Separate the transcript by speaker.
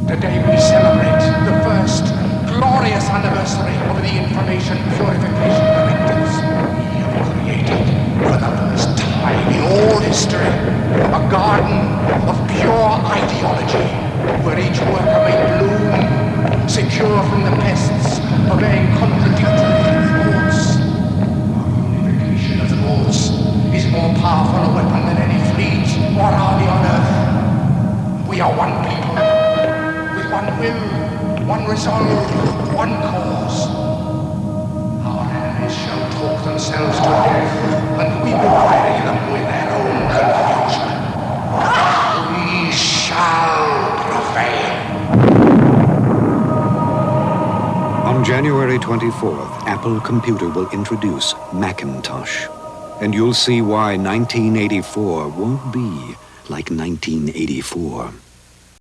Speaker 1: Today we celebrate the first glorious anniversary of the Information Purification Directives. We have created, for the first time in all history, a garden of pure ideology, where each worker may bloom, secure from the pests of a contradictory thoughts. Our unification of thoughts is more powerful a weapon than any fleet or army on earth. We are one people, with one will, one resolve, one cause. Our enemies shall talk themselves to death, and we will bury them with their own confusion. We shall prevail.
Speaker 2: On January 24th, Apple Computer will introduce Macintosh. And you'll see why 1984 won't be like 1984.